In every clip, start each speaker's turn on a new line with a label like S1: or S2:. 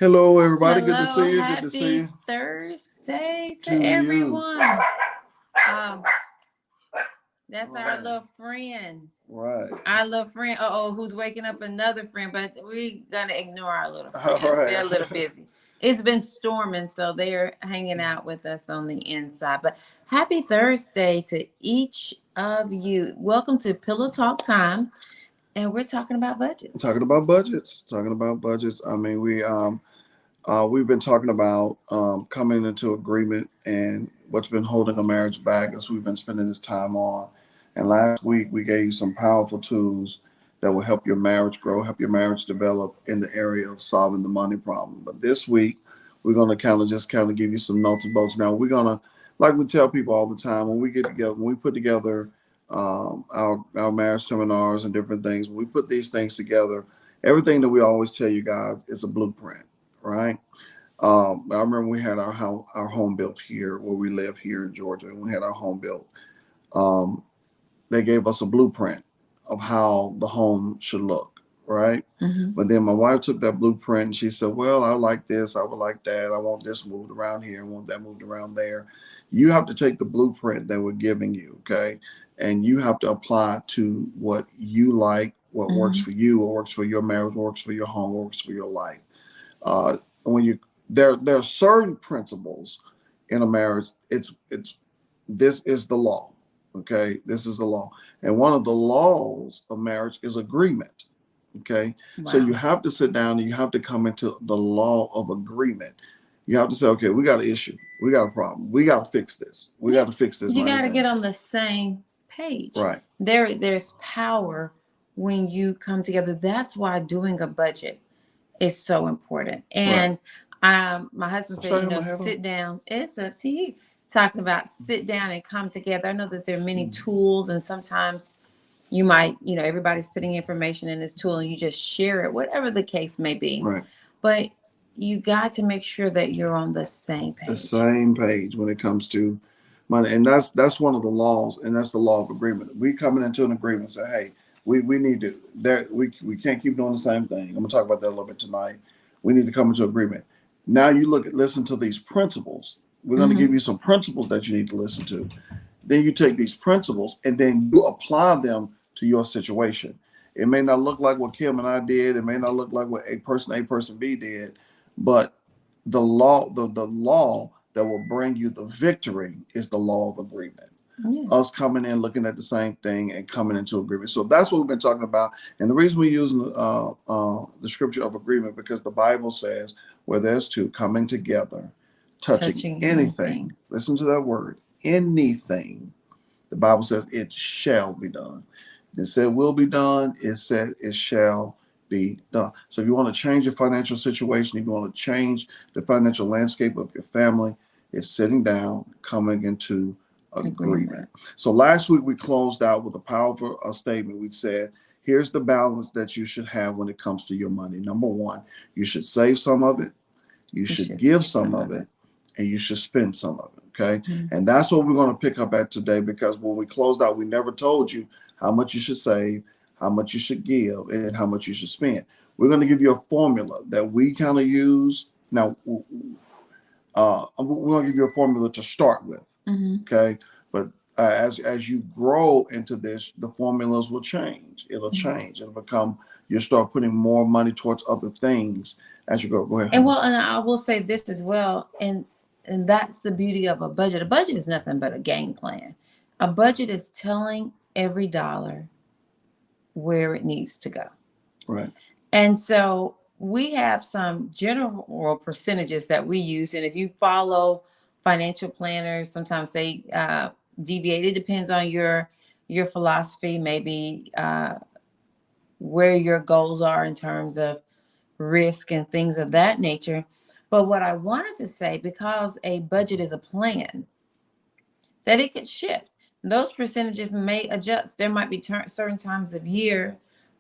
S1: Hello, everybody. Good to
S2: Hello,
S1: see you. Good to see
S2: happy
S1: you.
S2: Thursday to
S1: To you.
S2: everyone. Um, that's our
S1: Right.
S2: little friend.
S1: Right.
S2: Our little friend. Who's waking up another friend? But we're gonna ignore our little
S1: All
S2: friends.
S1: right.
S2: They're a little busy. It's been storming, so they're hanging out with us on the inside. But happy Thursday to each of you. Welcome to Pillow Talk Time, and we're talking about budgets.
S1: Talking about budgets. Talking about budgets. I mean, we've been talking about coming into agreement and what's been holding a marriage back as we've been spending this time on. And last week we gave you some powerful tools that will help your marriage grow, help your marriage develop in the area of solving the money problem. But this week we're going to kind of give you some nuts and bolts. Now we're gonna, like we tell people all the time, when we get together, when we put together our marriage seminars and different things, when we put these things together, everything that we always tell you guys is a blueprint, right? I remember we had our home built here where we live here in Georgia, and we had our home built. Um, they gave us a blueprint of how the home should look, right?
S2: Mm-hmm.
S1: But then my wife took that blueprint and she said, "Well, I like this, I would like that, I want this moved around here, I want that moved around there." You have to take the blueprint that we're giving you, okay, and you have to apply it to what you like, what works
S2: Mm-hmm.
S1: for you, what works for your marriage, what works for your home, what works for your life. When you there are certain principles in a marriage. It's this is the law. Okay, this is the law, and one of the laws of marriage is agreement. Okay, so you
S2: Wow.
S1: have to sit down and you have to come into the law of agreement. You have to say, okay, we got an issue, we got a problem, we got to fix this, we
S2: Yeah.
S1: got to fix this
S2: You
S1: money
S2: got to
S1: thing.
S2: get on the same page.
S1: Right,
S2: There's power when you come together. That's why doing a budget is so important.
S1: right.
S2: And my husband
S1: Should
S2: said,
S1: I have my hat on?
S2: sit down. It's up to you. Talking about sit down and come together. I know that there are many tools, and sometimes you might, everybody's putting information in this tool and you just share it, whatever the case may be.
S1: Right.
S2: But you got to make sure that you're on the same
S1: The
S2: page.
S1: same page when it comes to money, and that's one of the laws, and that's the law of agreement. We coming into an agreement and say, hey, we need to that we can't keep doing the same thing. I'm gonna talk about that a little bit tonight. We need to come into agreement. Now you listen to these principles. We're going to
S2: Mm-hmm.
S1: give you some principles that you need to listen to. Then you take these principles and then you apply them to your situation. It may not look like what Kim and I did. It may not look like what A, person B did, but the law that will bring you the victory is the law of agreement.
S2: Yeah.
S1: Us coming in, looking at the same thing, and coming into agreement. So that's what we've been talking about. And the reason we're using the scripture of agreement, because the Bible says, where there's two coming together, touching anything. Listen to that word, anything. The Bible says it shall be done. It said will be done. It said it shall be done. So if you want to change your financial situation, if you want to change the financial landscape of your family, it's sitting down, coming into agreement. So last week we closed out with a powerful statement. We said, here's the balance that you should have when it comes to your money. Number one, you should save some of it, you should give some of it, and you should spend some of it. Okay.
S2: Mm-hmm.
S1: And that's what we're going to pick up at today, because when we closed out, we never told you how much you should save, how much you should give, and how much you should spend. We're going to give you a formula that we kind of use. Now, we're going to give you a formula to start with.
S2: Mm-hmm.
S1: Okay. But as you grow into this, the formulas will change. It'll change. It'll become, you start putting more money towards other things as you go. Go ahead.
S2: And I will say this as well. And that's the beauty of a budget. A budget is nothing but a game plan. A budget is telling every dollar where it needs to go.
S1: Right.
S2: And so we have some general percentages that we use. And if you follow financial planners, sometimes they deviate. It depends on your philosophy, maybe where your goals are in terms of risk and things of that nature. But what I wanted to say, because a budget is a plan, that it could shift. Those percentages may adjust. There might be certain times of year,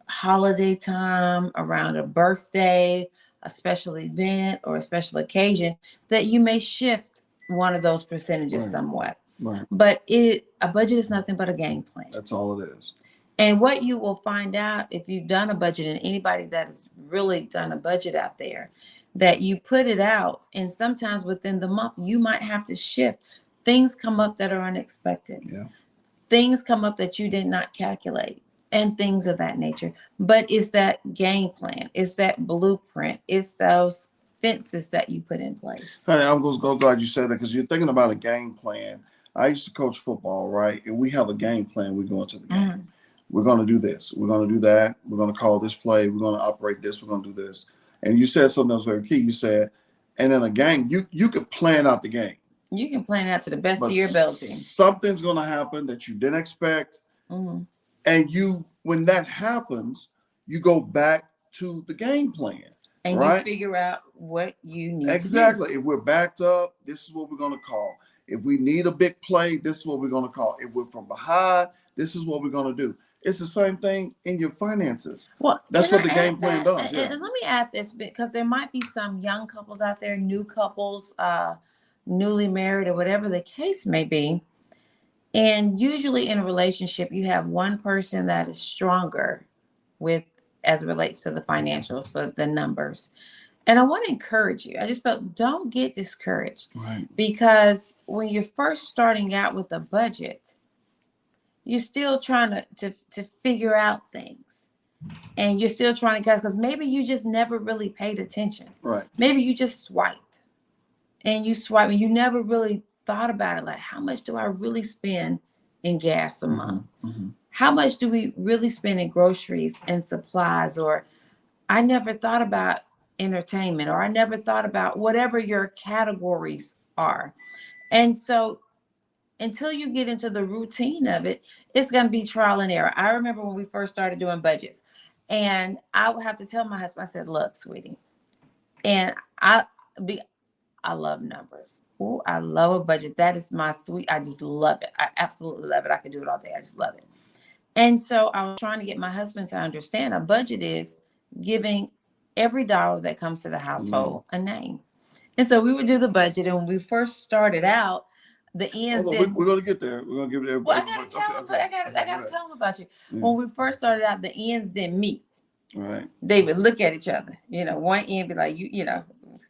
S2: holiday time, around a birthday, a special event, or a special occasion, that you may shift one of those percentages somewhat.
S1: Right.
S2: But a budget is nothing but a game plan.
S1: That's all it is.
S2: And what you will find out if you've done a budget, and anybody that has really done a budget out there, that you put it out, and sometimes within the month you might have to shift. Things come up that are unexpected.
S1: Yeah.
S2: Things come up that you did not calculate, and things of that nature. But it's that game plan, it's that blueprint, it's those fences that you put in place.
S1: Honey, I'm just glad you said that because you're thinking about a game plan. I used to coach football, right? And we have a game plan. We go into the game.
S2: Mm-hmm.
S1: We're going to do this. We're going to do that. We're going to call this play. We're going to operate this. We're going to do this. And you said something that was very key. You said, and in a game, you could plan out the game.
S2: You can plan it out to the best
S1: But
S2: of your ability.
S1: Something's going to happen that you didn't expect.
S2: Mm-hmm.
S1: And when that happens, you go back to the game plan.
S2: And
S1: right?
S2: you figure out what you need
S1: exactly.
S2: to do.
S1: If we're backed up, this is what we're going to call. If we need a big play, this is what we're going to call. If we're from behind, this is what we're going to do. It's the same thing in your finances.
S2: Well,
S1: that's what the game plan does.
S2: And let me add this because there might be some young couples out there, new couples, newly married, or whatever the case may be. And usually in a relationship, you have one person that is stronger with as it relates to the financials, so the numbers. And I want to encourage you. I just felt don't get discouraged.
S1: Right.
S2: Because when you're first starting out with a budget, you're still trying to figure out things. And you're still trying to guess because maybe you just never really paid attention.
S1: Right.
S2: Maybe you just swiped. And you never really thought about it. Like, how much do I really spend in gas a month?
S1: Mm-hmm.
S2: How much do we really spend in groceries and supplies? Or I never thought about entertainment, or I never thought about whatever your categories are. And so until you get into the routine of it, it's going to be trial and error. I remember when we first started doing budgets, and I would have to tell my husband, I said, look, sweetie, and I love numbers. Oh, I love a budget. That is my sweet. I just love it. I absolutely love it. I could do it all day. I just love it. And so I was trying to get my husband to understand a budget is giving every dollar that comes to the household a name. And so we would do the budget. And when we first started out, the ends didn't.
S1: We're going to get there. We're going to give it everybody.
S2: Well, I got to tell them. I got to tell them about you. Yeah. When we first started out, the ends didn't meet.
S1: Right.
S2: They would look at each other. One end be like, you know,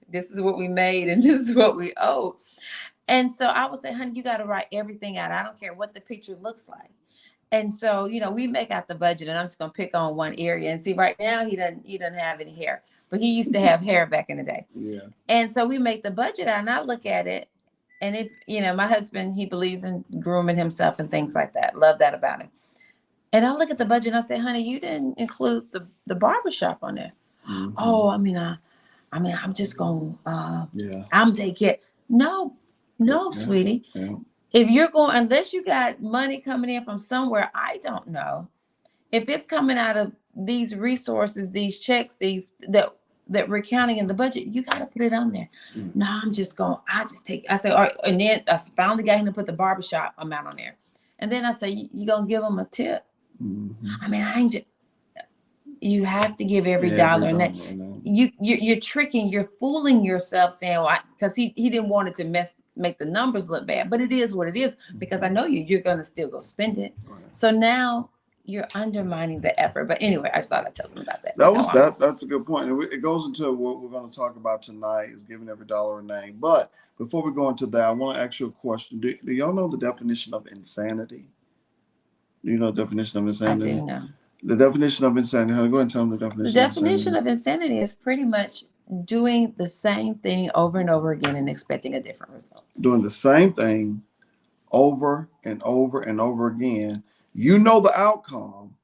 S2: this is what we made and this is what we owe. And so I would say, honey, you got to write everything out. I don't care what the picture looks like. And so, we make out the budget, and I'm just going to pick on one area. And see, right now he doesn't have any hair, but he used to have hair back in the day.
S1: Yeah.
S2: And so we make the budget out, and I look at it, and if, my husband, he believes in grooming himself and things like that. Love that about him. And I look at the budget and I say, honey, you didn't include the barbershop on there. Mm-hmm. Oh, I'm just going, I'm taking it. No, sweetie. Yeah. If you're going, unless you got money coming in from somewhere, I don't know. If it's coming out of these resources, these checks, that we're counting in the budget, you got to put it on there. Mm-hmm. No, I say, all right. And then I finally got him to put the barbershop amount on there. And then I say, you going to give them a tip? Mm-hmm. You have to give every dollar. And that you're tricking, you're fooling yourself saying, well, because he didn't want it to make the numbers look bad, but it is what it is, because I know you're going to still go spend it. Right. So now you're undermining the effort. But anyway, I just thought I'd tell them about that.
S1: That's a good point. And it goes into what we're going to talk about tonight is giving every dollar a name. But before we go into that, I want to ask you a question. Do y'all know the definition of insanity? Do you know the definition of insanity?
S2: I do know.
S1: The definition of insanity. Go ahead and tell them the definition.
S2: The definition of insanity is pretty much doing the same thing over and over again and expecting a different result.
S1: Doing the same thing over and over and over again. You know the outcome,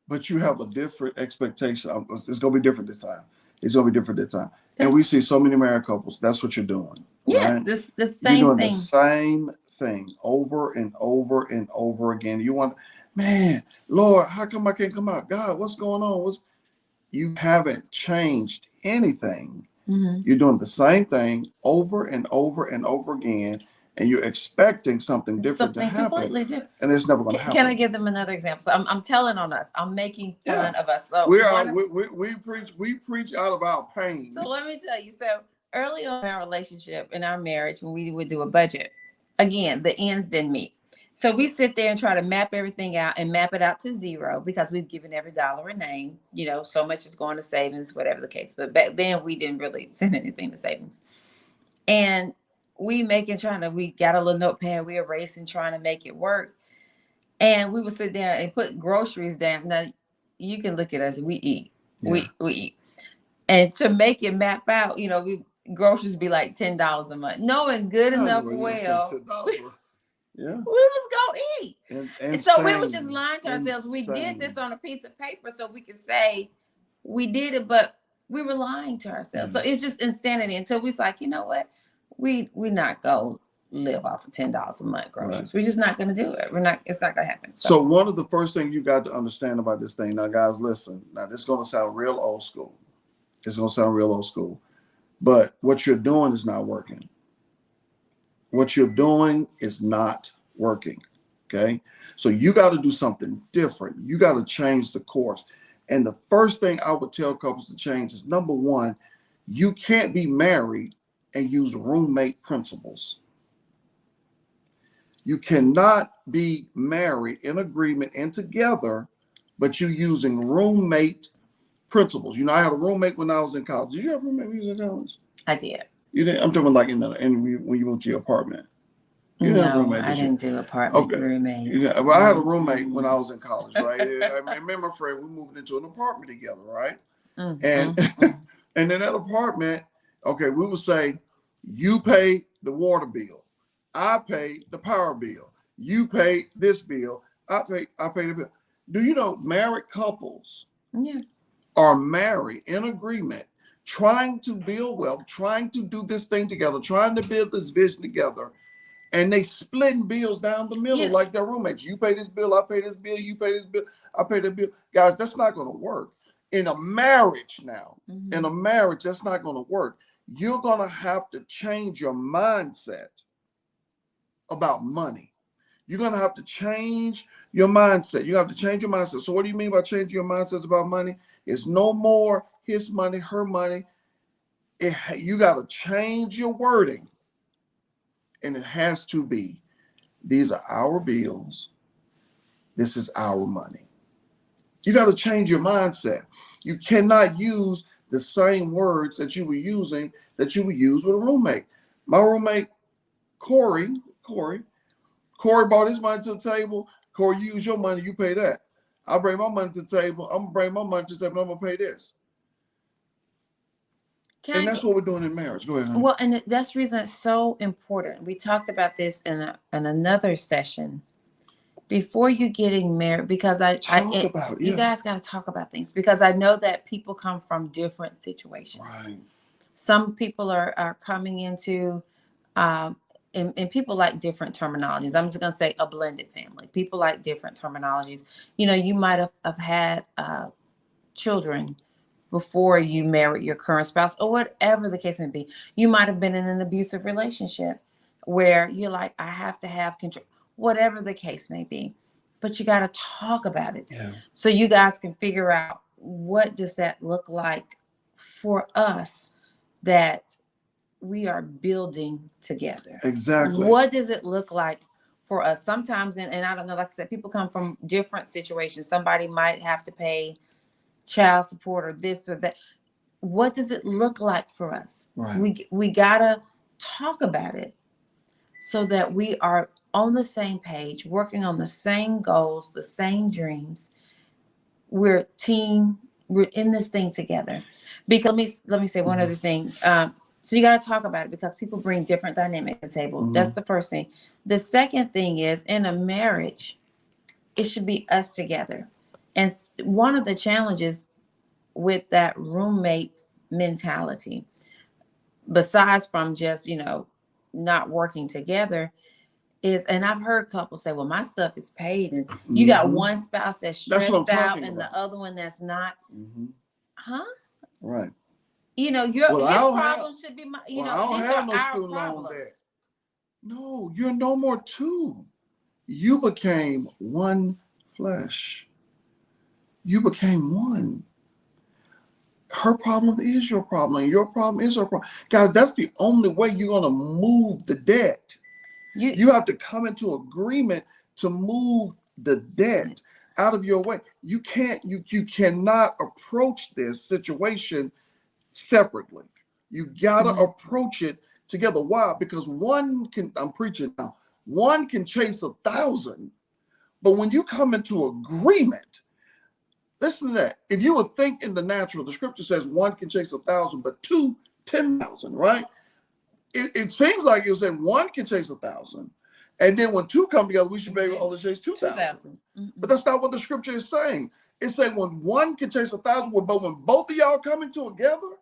S1: but you have a different expectation. It's going to be different this time. It's going to be different this time. And we see so many married couples. That's what you're doing.
S2: Yeah,
S1: right?
S2: the same thing.
S1: You're doing the same thing over and over and over again. You want, man, Lord, how come I can't come out? God, what's going on? You haven't changed anything. Mm-hmm. You're doing the same thing over and over and over again, and you're expecting something different to happen.
S2: Completely different.
S1: And it's never going to happen.
S2: Can I give them another example? So I'm telling on us. I'm making fun of us. So
S1: we preach out of our pain.
S2: So let me tell you. So early on in our relationship, in our marriage, when we would do a budget, again, the ends didn't meet. So we sit there and try to map everything out and map it out to zero because we've given every dollar a name. So much is going to savings, whatever the case. But back then we didn't really send anything to savings. And we got a little notepad, we were racing, trying to make it work. And we would sit there and put groceries down. Now you can look at us, we eat.
S1: Yeah.
S2: We eat. And to make it map out, groceries be like $10 a month. Knowing good enough well.
S1: Yeah.
S2: We was gonna eat. And so we was just lying to ourselves.
S1: Insane.
S2: We did this on a piece of paper so we could say we did it, but we were lying to ourselves. So it's just insanity until we was like, you know what? We not gonna live off of $10 a month groceries.
S1: Right.
S2: We're just not gonna do it. It's not gonna happen.
S1: So one of the first things you got to understand about this thing, now guys, listen, now this is gonna sound real old school. It's gonna sound real old school, but what you're doing is not working. What you're doing is not working. Okay. So you got to do something different. You got to change the course. And the first thing I would tell couples to change is, number one, you can't be married and use roommate principles. You cannot be married in agreement and together, but you're using roommate principles. I had a roommate when I was in college. Did you have a roommate when you was in college?
S2: I did.
S1: You didn't? I'm talking like when you went to your apartment. You didn't have a roommate,
S2: I didn't do apartment roommates.
S1: Yeah, well, I had a roommate when I was in college, right? I remember, Fred, we moved into an apartment together, right? And and in that apartment, okay, we would say, you pay the water bill, I pay the power bill, you pay this bill, I pay the bill. Do you know married couples are married in agreement, trying to build wealth, trying to do this thing together, trying to build this vision together, and they splitting bills down the middle like their roommates. You pay this bill, I pay this bill, you pay this bill, I pay that bill. Guys, that's not going to work. In a marriage now, in a marriage, that's not going to work. You're going to have to change your mindset about money. You're going to have to change your mindset. You have to change your mindset. So what do you mean by changing your mindset about money? It's no more his money, her money. You got to change your wording. And it has to be, these are our bills. This is our money. You got to change your mindset. You cannot use the same words that you were using that you would use with a roommate. My roommate, Corey brought his money to the table. Corey, you use your money, you pay that. I bring my money to the table. I'm going to bring my money to the table. I'm going to pay this. And that's what we're doing in marriage. Go ahead, honey.
S2: Well, and that's the reason it's so important. We talked about this in another session. Before you getting married, because you guys got to talk about things, because I know that people come from different situations.
S1: Right.
S2: Some people are coming into, and people like different terminologies. I'm just going to say a blended family. People like different terminologies. You might have had children before you married your current spouse, or whatever the case may be. You might have been in an abusive relationship where you're like, I have to have control, whatever the case may be. But you got to talk about it.
S1: Yeah.
S2: So you guys can figure out, what does that look like for us that we are building together?
S1: Exactly.
S2: What does it look like for us? Sometimes, and I don't know, like I said, people come from different situations. Somebody might have to pay child support or this or that. What does it look like for us?
S1: Right.
S2: We gotta talk about it so that we are on the same page, working on the same goals, the same dreams. We're a team. We're in this thing together. Because let me say one other thing. So you got to talk about it, because people bring different dynamics to the table. That's the first thing. The second thing is, in a marriage, it should be us together. And one of the challenges with that roommate mentality, besides from just, not working together, is, and I've heard couples say, well, my stuff is paid, and you got one spouse that's stressed out and the other one that's not. Huh?
S1: Right.
S2: His problem should be my,
S1: I don't have no student loan debt. No, you're no more two. You became one flesh. You became one. Her problem is your problem, and your problem is her problem. Guys, that's the only way you're going to move the debt. You have to come into agreement to move the debt out of your way. You cannot approach this situation separately. You gotta approach it together. Why? Because I'm preaching now, one can chase 1,000, but when you come into agreement, listen to that. If you would think in the natural, the scripture says one can chase 1,000, but two, 10,000, right? It seems like it said one can chase 1,000. And then when two come together, we should be able to chase 2,000. But that's not what the scripture is saying. It said when one can chase 1,000, but when both of y'all coming together,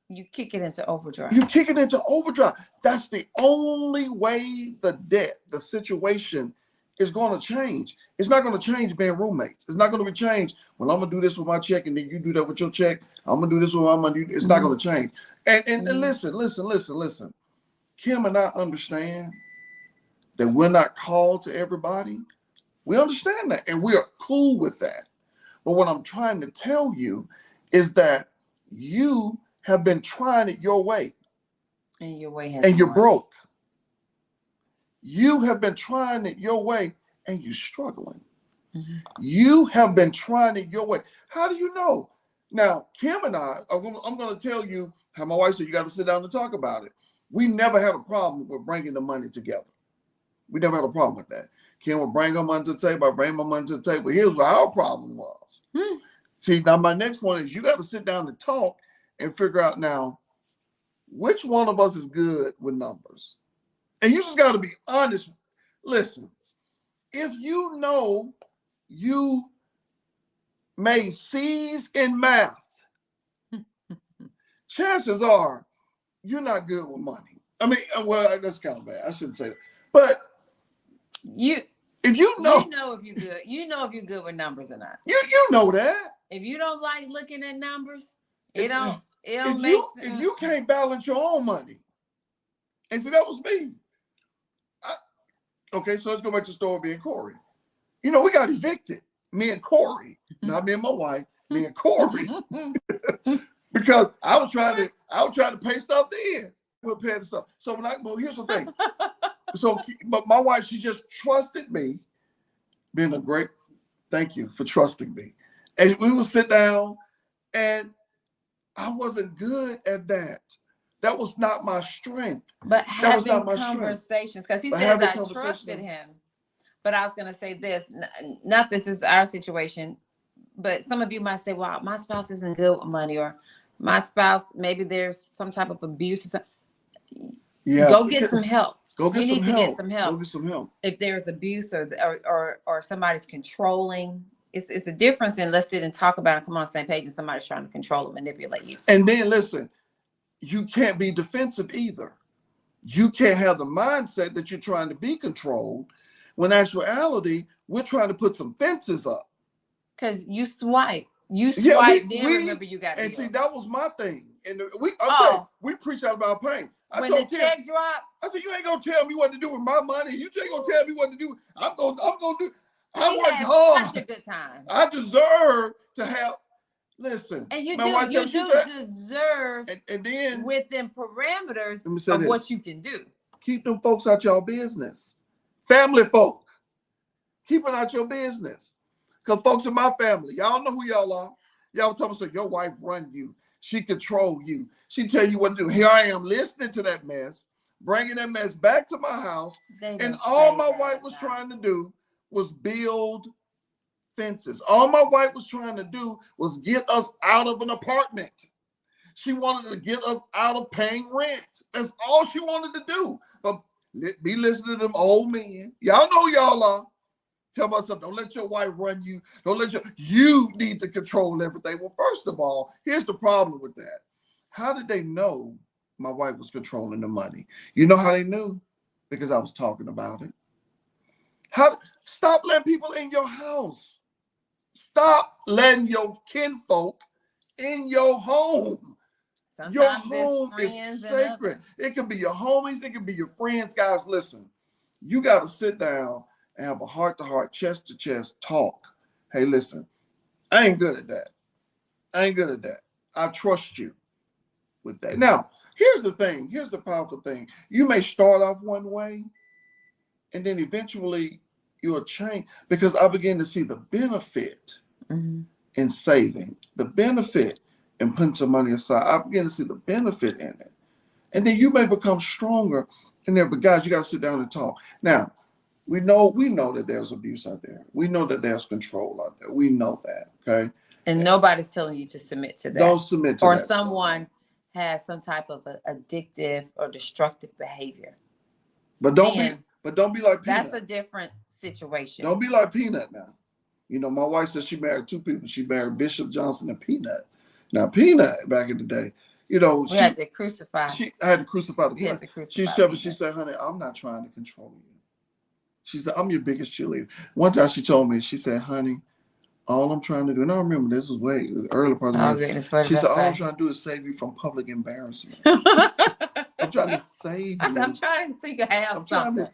S2: you kick it into overdrive.
S1: You kick it into overdrive. That's the only way the debt, the situation is going to change. It's not going to change being roommates. It's not going to be changed. Well, I'm going to do this with my check and then you do that with your check. I'm going to do this with my money. It's not going to change. And listen. Kim and I understand that we're not called to everybody. We understand that and we are cool with that. But what I'm trying to tell you is that you have been trying it your way.
S2: And your way has
S1: and you're
S2: worked.
S1: Broke. You have been trying it your way and you're struggling. You have been trying it your way. How do you know? Now, Kim and I'm going to tell you how my wife said you got to sit down and talk about it. We never had a problem with bringing the money together. We never had a problem with that. Kim would bring her money to the table. I bring my money to the table. Here's what our problem was. See, now my next point is you got to sit down and talk and figure out now which one of us is good with numbers. And you just got to be honest. Listen, if you know you made C's in math, chances are you're not good with money. I mean, well, that's kind of bad. I shouldn't say that. But if you know
S2: if you're good, if you're good with numbers or not.
S1: You know that.
S2: If you don't like looking at numbers, it don't
S1: if
S2: make sense.
S1: If you can't balance your own money, and see, that was me. Okay, so let's go back to the story of me and Corey. You know, we got evicted. Me and Corey, not me and my wife, me and Corey. Because I was trying to pay stuff in. We'll pay the stuff. So here's the thing. But my wife, she just trusted me, being a great, thank you for trusting me. And we would sit down, and I wasn't good at that. That was not my strength.
S2: But having conversations, because he says I trusted him. But I was going to say this, not this is our situation, but some of you might say, well, my spouse isn't good with money, or my spouse, maybe there's some type of abuse or something. Yeah. Go get some help. You need to get some help.
S1: Go get some help.
S2: If there's abuse or somebody's controlling, it's a difference in let's sit and talk about it, come on the same page, and somebody's trying to control and manipulate you.
S1: And then listen, you can't be defensive either. You can't have the mindset that you're trying to be controlled, when in actuality, we're trying to put some fences up.
S2: Because you swipe. Remember you got
S1: and see, that was my thing. And we preach out about pain.
S2: When the check dropped,
S1: I said, you ain't gonna tell me what to do with my money. You just ain't gonna tell me what to do. I'm gonna do. I worked hard.
S2: Such a good time.
S1: I deserve to have. Listen,
S2: and you do deserve,
S1: and then
S2: within parameters of what you can do.
S1: Keep them folks out your business. Family folk, keep it out your business. Because folks in my family, y'all know who y'all are. Y'all tell me, so your wife run you. She control you. She tell you what to do. Here I am listening to that mess, bringing that mess back to my house. And all my wife was trying to do was build fences. All my wife was trying to do was get us out of an apartment. She wanted to get us out of paying rent. That's all she wanted to do. But be listening to them old men. Y'all know y'all are. Tell myself, don't let your wife run you. You need to control everything. Well, first of all, here's the problem with that. How did they know my wife was controlling the money? You know how they knew? Because I was talking about it. Stop letting people in your house. Stop letting your kinfolk in your home.
S2: Sometimes
S1: your home is sacred. It can be your homies. It can be your friends. Guys, listen, you got to sit down and have a heart-to-heart, chest-to-chest talk. Hey, listen, I ain't good at that. I trust you with that. Now, here's the thing. Here's the powerful thing. You may start off one way, and then eventually You'll change because I begin to see the benefit
S2: Mhm.
S1: in saving, the benefit in putting some money aside. I begin to see the benefit in it. And then you may become stronger in there. But guys, you got to sit down and talk. Now, we know that there's abuse out there. We know that there's control out there. We know that. Okay.
S2: And nobody's telling you to submit to that.
S1: Don't submit to
S2: or
S1: that.
S2: someone has some type of addictive or destructive behavior.
S1: But don't be like Peanut.
S2: That's a different situation.
S1: Don't be like Peanut now. You know, my wife said she married two people. She married Bishop Johnson and Peanut. Now, Peanut, back in the day, you know,
S2: we had to crucify.
S1: I had to crucify the flesh. She said, honey, I'm not trying to control you. She said, I'm your biggest cheerleader. One time she told me, she said, honey, all I'm trying to do, and I remember this was way early part of the night. She said, all I'm trying to do is save you from public embarrassment. I'm trying to save you.
S2: I'm trying so you can have something.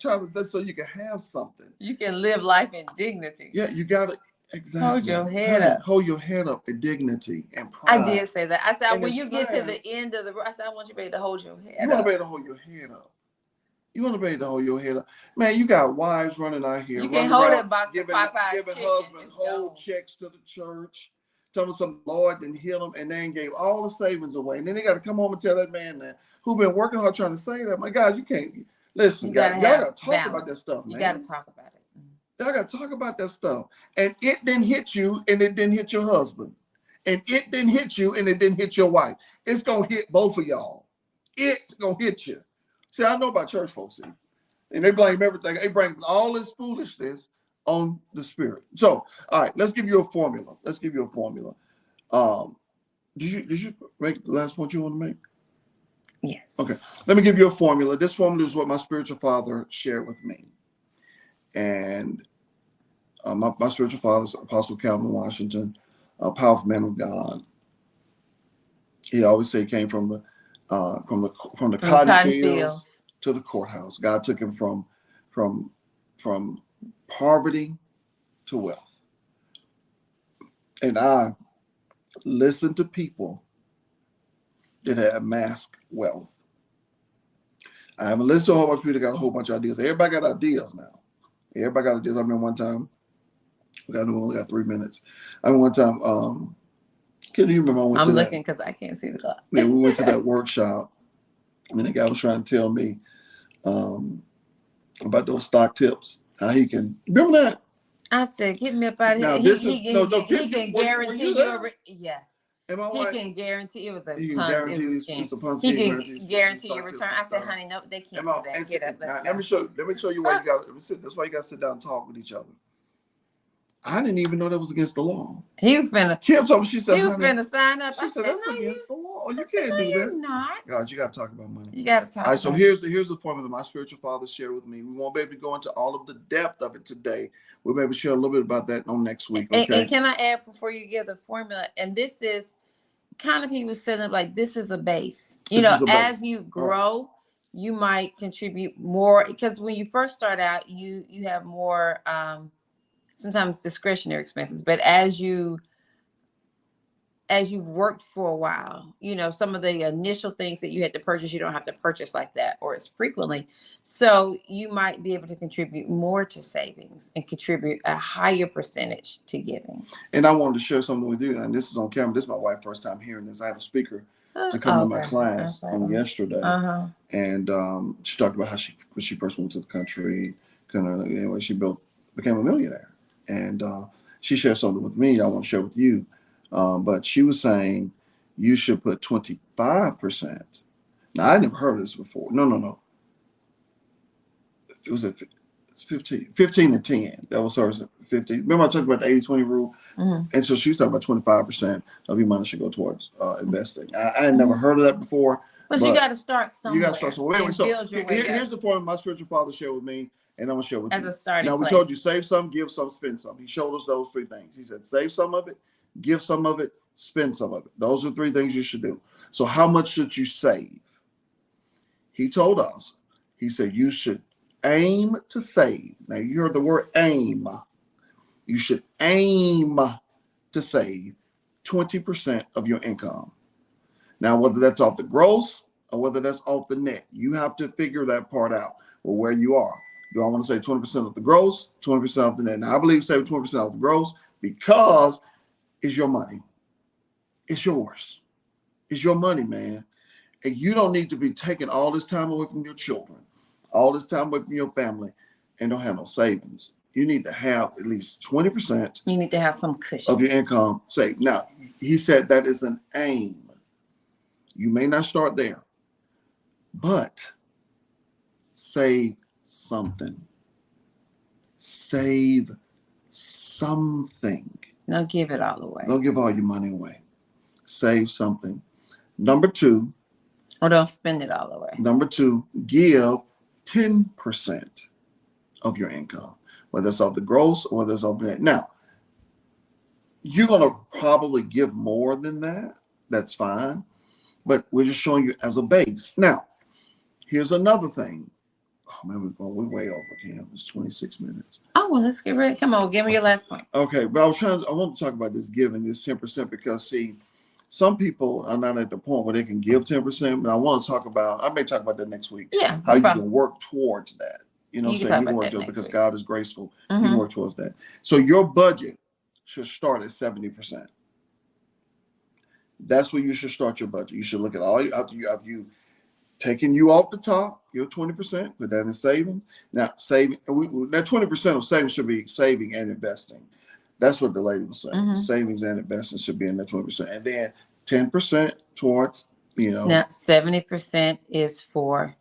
S1: So you can have something.
S2: You can live life in dignity.
S1: Yeah, you got to. Exactly.
S2: Hold your head up.
S1: Hold your head up in dignity and pride.
S2: I did say that. I said, when you get to the end of the, I said, I want you to be able to hold your head up.
S1: You want to be able to hold your head up. You want to be able to hold your head up. Man, you got wives running out here.
S2: You can hold that box
S1: giving,
S2: of Popeye's
S1: giving
S2: chicken.
S1: husbands whole checks to the church. Telling some Lord didn't heal them, and then gave all the savings away. And then they got to come home and tell that man that who been working hard trying to save that. My guys, you can't listen. Y'all got to talk about that stuff, man.
S2: You got to talk about it.
S1: Y'all got to talk about that stuff. And it didn't hit you, and it didn't hit your husband. And it didn't hit you, and it didn't hit your wife. It's going to hit both of y'all. It's going to hit you. See, I know about church folks, see, and they blame everything. They bring all this foolishness on the spirit. So, all right, let's give you a formula. Did you make the last point you want to make?
S2: Yes.
S1: Okay. Let me give you a formula. This formula is what my spiritual father shared with me. And my spiritual father is Apostle Calvin Washington, a powerful man of God. He always said he came from the cotton fields to the courthouse. God took him from poverty to wealth. And I listened to people that had amassed wealth. I haven't listened to a whole bunch of people that got a whole bunch of ideas. Everybody got ideas now. Everybody got ideas. I remember one time, we only got 3 minutes. I remember one time, can you remember?
S2: I'm looking because I can't see the clock.
S1: Yeah, we went to that workshop, and the guy was trying to tell me about those stock tips. How he can remember that?
S2: I said, "Get me up out of here." He can guarantee you. Yes. He can guarantee it was a punt. It was a scam. He can guarantee your return. I said, "Honey, no, they can't do that. Get up, let's go."
S1: Let me show you why you got. That's why you got to sit down and talk with each other. I didn't even know that was against the law.
S2: Kim
S1: told me, she said,
S2: he was finna sign up.
S1: She said, that's against the law. You can't do that.
S2: You're not.
S1: God, you got to talk about money.
S2: You got to talk.
S1: All right, so here's the formula my spiritual father shared with me. We won't be able to go into all of the depth of it today. We'll be able to share a little bit about that on next week. Okay?
S2: And can I add before you give the formula? And this is kind of, he was setting up like this is a base. As you grow, you might contribute more, because when you first start out, you have more sometimes discretionary expenses, but as you've worked for a while, some of the initial things that you had to purchase, you don't have to purchase like that or as frequently. So you might be able to contribute more to savings and contribute a higher percentage to giving.
S1: And I wanted to share something with you, and this is on camera. This is my wife's first time hearing this. I had a speaker to come to my class on yesterday, and she talked about how when she first moved to the country, she became a millionaire. And she shared something with me I want to share with you. But she was saying you should put 25%. Now, I never heard of this before. No. It was 15 and 10. That was hers at 15. Remember I talked about the 80-20 rule? Mm-hmm. And so she was talking about 25% of your money should go towards investing. I had never heard of that before.
S2: But you got to start somewhere.
S1: You got to start somewhere. Anyway, so here's the formula my spiritual father shared with me. And I'm going to share with you.
S2: As a starting
S1: place. Now, we told you, save some, give some, spend some. He showed us those 3 things. He said, save some of it, give some of it, spend some of it. Those are 3 things you should do. So how much should you save? He told us, he said, you should aim to save. Now, you heard the word aim. You should aim to save 20% of your income. Now, whether that's off the gross or whether that's off the net, you have to figure that part out or where you are. Do I want to save 20% of the gross, 20% of the net? Now, I believe saving 20% of the gross because it's your money. It's yours. It's your money, man. And you don't need to be taking all this time away from your children, all this time away from your family, and don't have no savings. You need to have at least 20%.
S2: You need to have some cushion
S1: of your income saved. Now, he said that is an aim. You may not start there, but save something. Save something.
S2: Don't give it all away.
S1: Don't give all your money away. Save something. Number two.
S2: Or don't spend it all away.
S1: Number two, give 10% of your income, whether it's off the gross or whether it's off the net. Now, you're going to probably give more than that. That's fine. But we're just showing you as a base. Now, here's another thing. Oh, man, we're way over, Cam. It's 26 minutes.
S2: Oh, well, let's get ready. Come on, give me your last point.
S1: Okay, but I want to talk about this giving, this 10%, because, see, some people are not at the point where they can give 10%, but I may talk about that next week.
S2: Yeah.
S1: How you can work towards that. You know what I'm saying? You can work towards
S2: it
S1: because God is graceful.
S2: Mm-hmm.
S1: You can work towards that. So your budget should start at 70%. That's where you should start your budget. You should look at all after you taking you off the top, your 20%, put that in saving. Now, saving that 20% of savings should be saving and investing. That's what the lady was saying.
S2: Mm-hmm.
S1: Savings and investing should be in that 20%. And then 10% towards,
S2: Now, 70% is for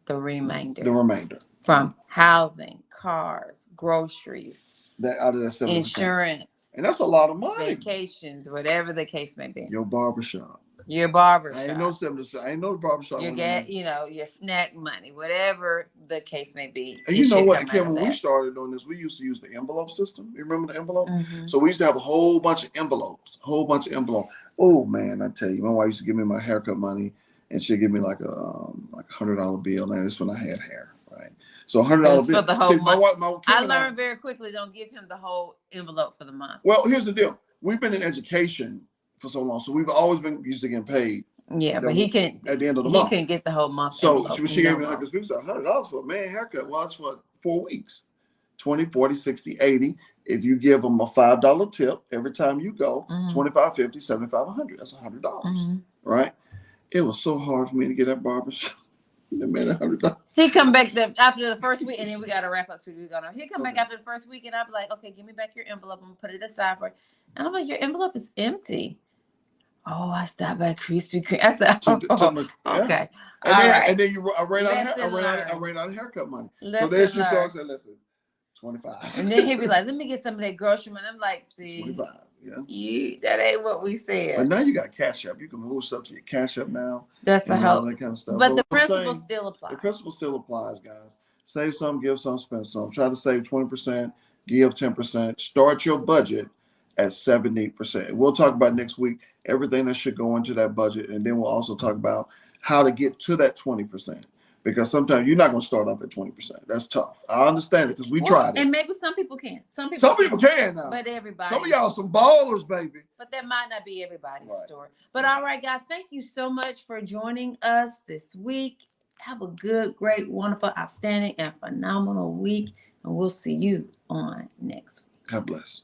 S2: the remainder.
S1: The remainder.
S2: From housing, cars, groceries,
S1: that out of that 70%.
S2: Insurance.
S1: And that's a lot of money.
S2: Vacations, whatever the case may be.
S1: Your barbershop.
S2: Your barbershop.
S1: I ain't know 70%. I ain't know the barbershop.
S2: Your snack money, whatever the case may be.
S1: And you know what, Kim, when we started on this, we used to use the envelope system. You remember the envelope?
S2: Mm-hmm.
S1: So we used to have a whole bunch of envelopes. Oh man, I tell you, my wife used to give me my haircut money, and she'd give me like a $100 bill. And that's when I had hair, right? So $100 bill
S2: for the whole month. I learned
S1: very
S2: very quickly. Don't give him the whole envelope for the month.
S1: Well, here's the deal. We've been in education for so long, so we've always been used to getting paid.
S2: Yeah, but he can
S1: at the end of the month.
S2: He can get the whole month.
S1: So she gave me because people said $100 for a man haircut. Well, that's for 4 weeks, 20, 40, 60, 80. If you give them a $5 tip every time you go,
S2: mm-hmm.
S1: 25, 50, 75, 100. That's $100,
S2: mm-hmm.
S1: right? It was so hard for me to get that barbershop. That man $100.
S2: He come back after the first week, and then we got to wrap up. So he come back after the first week, and I'll be like, okay, give me back your envelope. I'm gonna put it aside for it. And I'm like, your envelope is empty. Oh, I stopped by Krispy Kreme. I said, okay.
S1: And then I ran out of haircut money. So then she started saying, listen, 25.
S2: And then he'd be like, let me get some of that grocery money. I'm like, see,
S1: 25. Yeah.
S2: That ain't what we said.
S1: But now you got Cash App. You can move stuff to your Cash App now.
S2: That's a help.
S1: That kind of stuff.
S2: But the principle still applies.
S1: The principle still applies, guys. Save some, give some, spend some. Try to save 20%, give 10%. Start your budget at 70%. We'll talk about next week everything that should go into that budget, and then we'll also talk about how to get to that 20%. Because sometimes you're not going to start off at 20%. That's tough. I understand it because we tried it.
S2: And maybe some people can. Some
S1: people can now.
S2: But everybody.
S1: Some of y'all are some ballers, baby.
S2: But that might not be everybody's story. But all right, guys, thank you so much for joining us this week. Have a good, great, wonderful, outstanding, and phenomenal week. And we'll see you on next week.
S1: God bless.